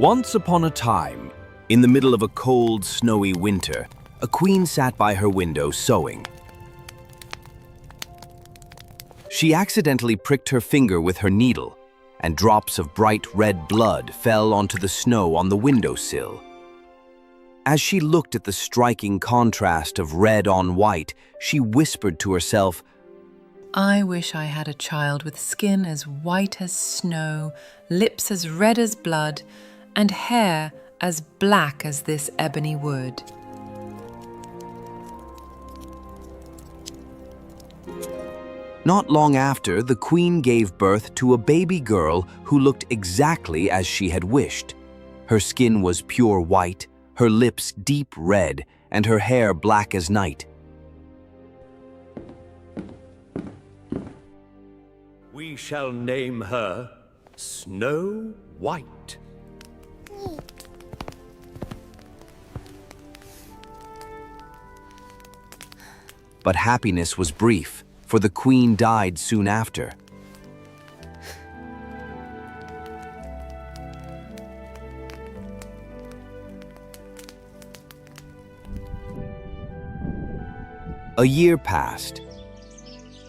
Once upon a time, in the middle of a cold, snowy winter, a queen sat by her window sewing. She accidentally pricked her finger with her needle, and drops of bright red blood fell onto the snow on the windowsill. As she looked at the striking contrast of red on white, she whispered to herself, I wish I had a child with skin as white as snow, lips as red as blood, and hair as black as this ebony wood. Not long after, the queen gave birth to a baby girl who looked exactly as she had wished. Her skin was pure white, her lips deep red, and her hair black as night. We shall name her Snow White. But happiness was brief, for the queen died soon after. A year passed,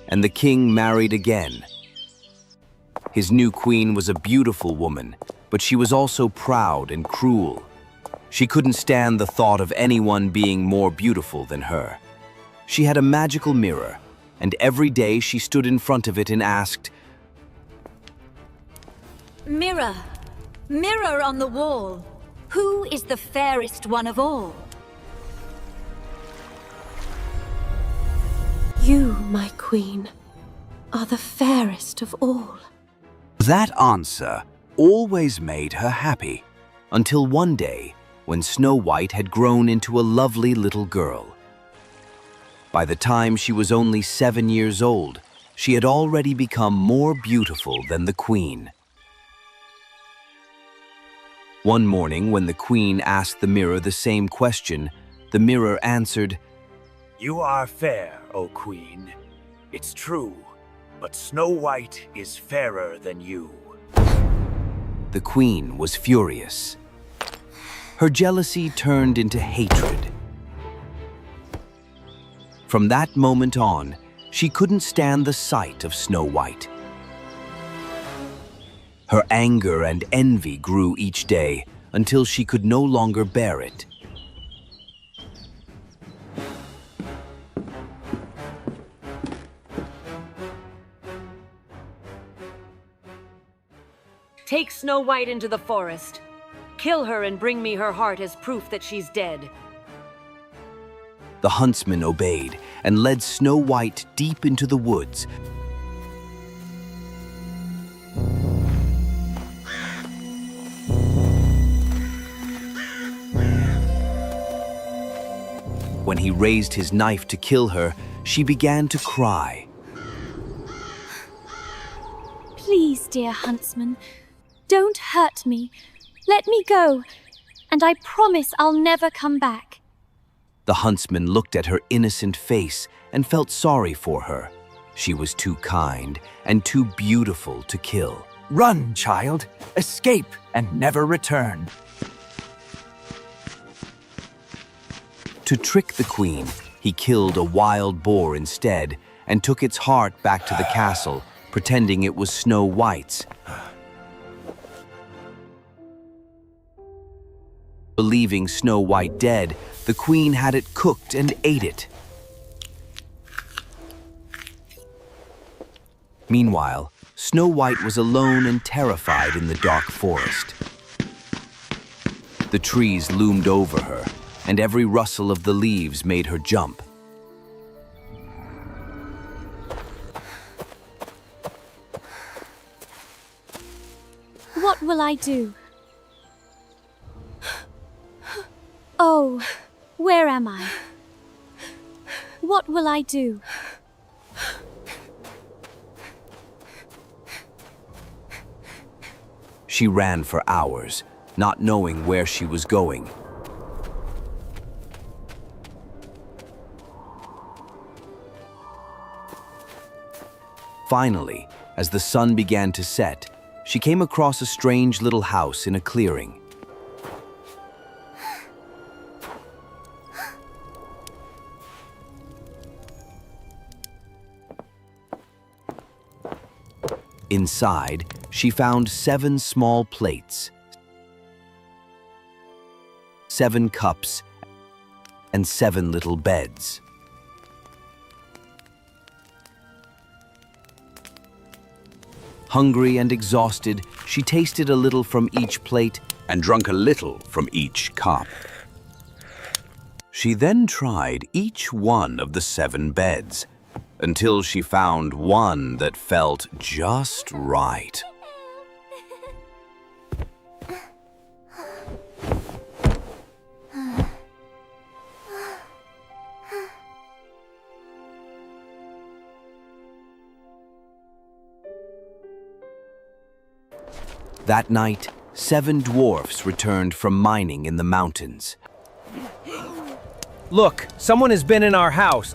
and the king married again. His new queen was a beautiful woman, but she was also proud and cruel. She couldn't stand the thought of anyone being more beautiful than her. She had a magical mirror, and every day she stood in front of it and asked, Mirror, mirror on the wall, who is the fairest one of all? You, my queen, are the fairest of all. That answer always made her happy, until one day when Snow White had grown into a lovely little girl. By the time she was only 7 years old, she had already become more beautiful than the queen. One morning, when the queen asked the mirror the same question, the mirror answered, You are fair, O queen. It's true, but Snow White is fairer than you. The queen was furious. Her jealousy turned into hatred. From that moment on, she couldn't stand the sight of Snow White. Her anger and envy grew each day until she could no longer bear it. Take Snow White into the forest. Kill her and bring me her heart as proof that she's dead. The huntsman obeyed and led Snow White deep into the woods. When he raised his knife to kill her, she began to cry. Please, dear huntsman, don't hurt me. Let me go, and I promise I'll never come back. The huntsman looked at her innocent face and felt sorry for her. She was too kind and too beautiful to kill. Run, child. Escape and never return. To trick the queen, he killed a wild boar instead and took its heart back to the castle, pretending it was Snow White's. Believing Snow White dead, the queen had it cooked and ate it. Meanwhile, Snow White was alone and terrified in the dark forest. The trees loomed over her, and every rustle of the leaves made her jump. What will I do? Oh, where am I? What will I do? She ran for hours, not knowing where she was going. Finally, as the sun began to set, she came across a strange little house in a clearing. Inside, she found 7 small plates, 7 cups, and 7 little beds. Hungry and exhausted, she tasted a little from each plate and drank a little from each cup. She then tried each one of the 7 beds until she found one that felt just right. That night, 7 dwarfs returned from mining in the mountains. Look, someone has been in our house.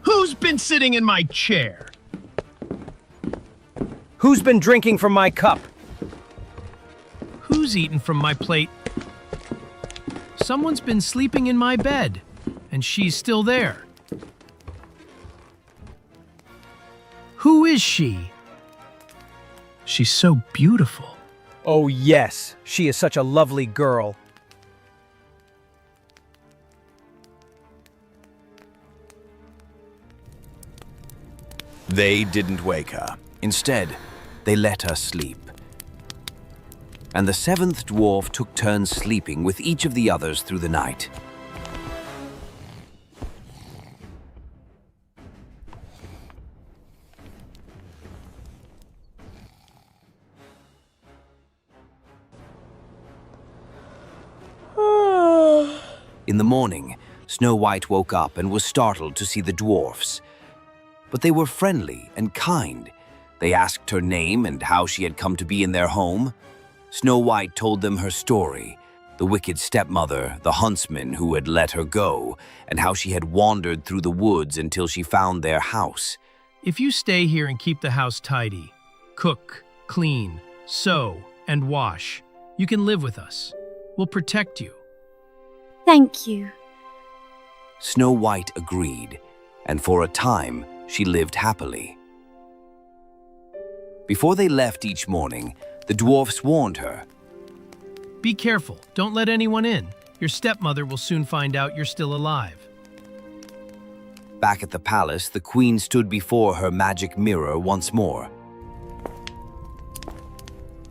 Who's been sitting in my chair? Who's been drinking from my cup? Who's eaten from my plate? Someone's been sleeping in my bed, and she's still there. Who is she? She's so beautiful. Oh yes, she is such a lovely girl. They didn't wake her. Instead, they let her sleep. And the 7th dwarf took turns sleeping with each of the others through the night. In the morning, Snow White woke up and was startled to see the dwarfs. But they were friendly and kind. They asked her name and how she had come to be in their home. Snow White told them her story, the wicked stepmother, the huntsman who had let her go, and how she had wandered through the woods until she found their house. If you stay here and keep the house tidy, cook, clean, sew, and wash, you can live with us. We'll protect you. Thank you. Snow White agreed, and for a time, she lived happily. Before they left each morning, the dwarfs warned her. Be careful, don't let anyone in. Your stepmother will soon find out you're still alive. Back at the palace, the queen stood before her magic mirror once more.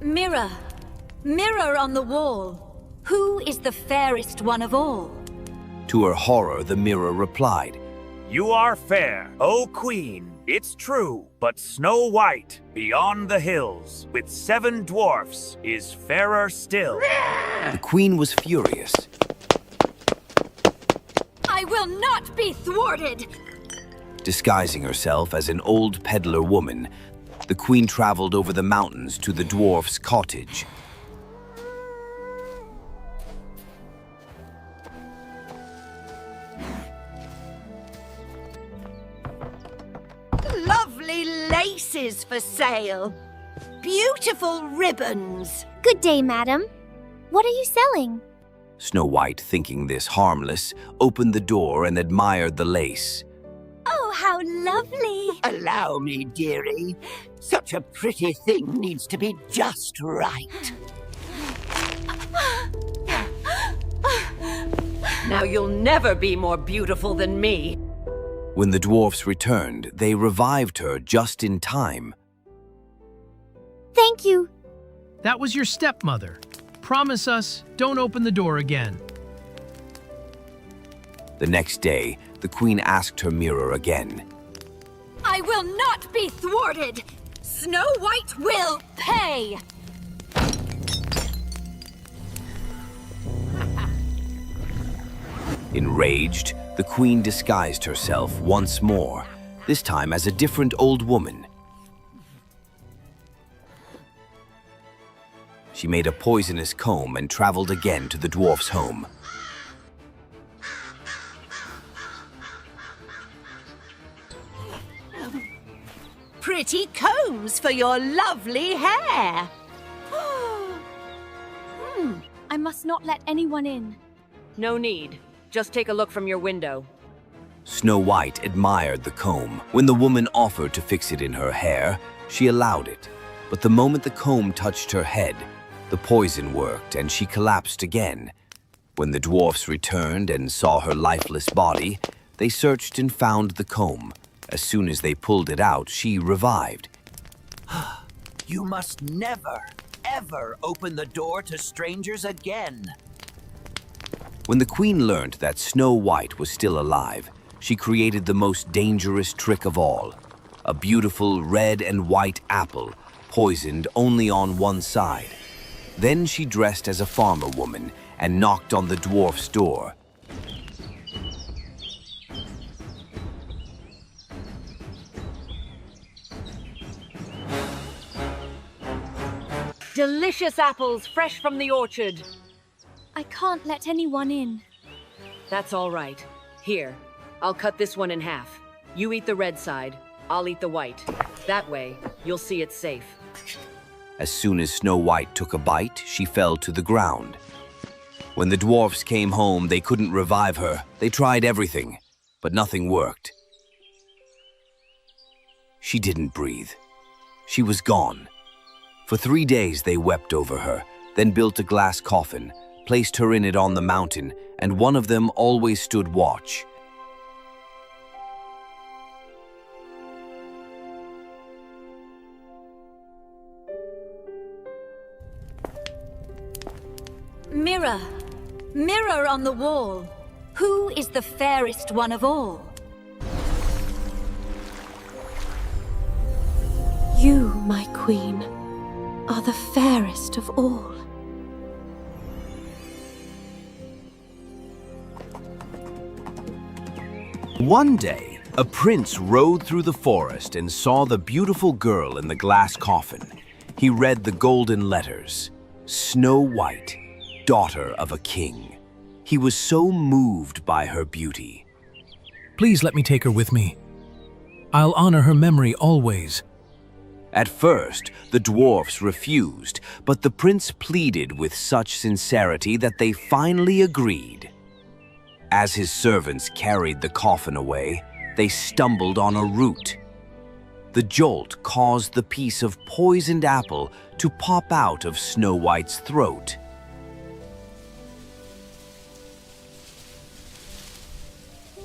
Mirror, mirror on the wall, who is the fairest one of all? To her horror, the mirror replied, You are fair, O queen, it's true, but Snow White, beyond the hills, with 7 dwarfs, is fairer still. The queen was furious. I will not be thwarted! Disguising herself as an old peddler woman, the queen traveled over the mountains to the dwarf's cottage. Lovely laces for sale. Beautiful ribbons. Good day, madam. What are you selling? Snow White, thinking this harmless, opened the door and admired the lace. Oh, how lovely. Allow me, dearie. Such a pretty thing needs to be just right. Now you'll never be more beautiful than me. When the dwarfs returned, they revived her just in time. Thank you. That was your stepmother. Promise us, don't open the door again. The next day, the queen asked her mirror again. I will not be thwarted! Snow White will pay! Enraged, the queen disguised herself once more, this time as a different old woman. She made a poisonous comb and traveled again to the dwarf's home. Pretty combs for your lovely hair. I must not let anyone in. No need. Just take a look from your window. Snow White admired the comb. When the woman offered to fix it in her hair, she allowed it. But the moment the comb touched her head, the poison worked and she collapsed again. When the dwarfs returned and saw her lifeless body, they searched and found the comb. As soon as they pulled it out, she revived. You must never, ever open the door to strangers again. When the queen learned that Snow White was still alive, she created the most dangerous trick of all. A beautiful red and white apple, poisoned only on one side. Then she dressed as a farmer woman and knocked on the dwarf's door. Delicious apples fresh from the orchard. I can't let anyone in. That's all right. Here, I'll cut this one in half. You eat the red side, I'll eat the white. That way, you'll see it's safe. As soon as Snow White took a bite, she fell to the ground. When the dwarfs came home, they couldn't revive her. They tried everything, but nothing worked. She didn't breathe. She was gone. For 3 days they wept over her, then built a glass coffin, placed her in it on the mountain, and one of them always stood watch. Mirror, mirror on the wall, who is the fairest one of all? You, my queen, are the fairest of all. One day, a prince rode through the forest and saw the beautiful girl in the glass coffin. He read the golden letters, Snow White, daughter of a king. He was so moved by her beauty. Please let me take her with me. I'll honor her memory always. At first, the dwarfs refused, but the prince pleaded with such sincerity that they finally agreed. As his servants carried the coffin away, they stumbled on a root. The jolt caused the piece of poisoned apple to pop out of Snow White's throat.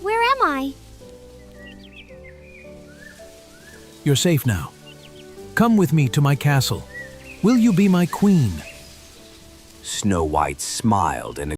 Where am I? You're safe now. Come with me to my castle. Will you be my queen? Snow White smiled and